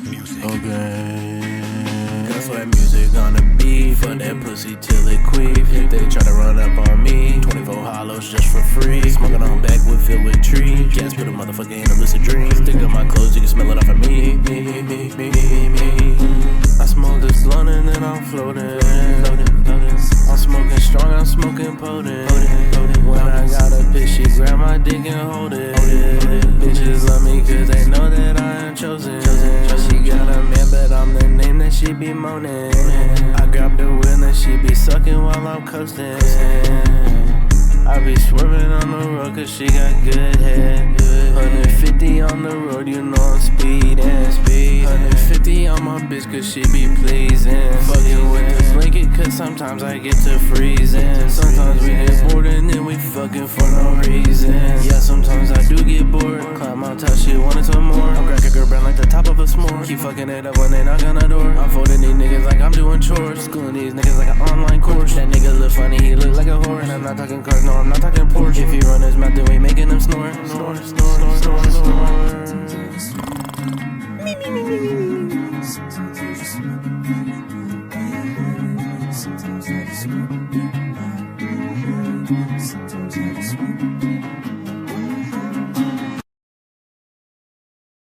Okay. That's what music gonna be. Fuck that pussy till it queef. If they try to run up on me, 24 hollows just for free. Smoking on backwood filled with trees. Gas put a motherfucker in a lucid dream. Stick up my clothes, you can smell it off of me. I smoke this blunt and then I'm floating. I'm smoking strong, I'm smoking potent. When I got a bitch, she grab my dick and hold it. Bitches love me cause they know that I am chosen. She got a man, but I'm the name that she be moaning. I grab the wheel and she be sucking while I'm coasting. I be swerving on the road cause she got good head. 150 on the road, you know I'm speeding. 150 on my bitch cause she be pleasing. Fucking with this blanket cause sometimes I get to freezing. Sometimes we get bored and then we fucking for no reason. Yeah, sometimes I do get bored. Climb on top, she wanted some more. I'm cracking girl brand like the top of a s'more. Keep fucking it up when they knock on the door. I'm folding these niggas like I'm doing chores. Schooling these niggas like an online course. That nigga look funny, he look like a horse. And I'm not talking cars, no, I'm not talking Porsche. If he run his mouth, then we making him snore. Snore, snore, snore, snore.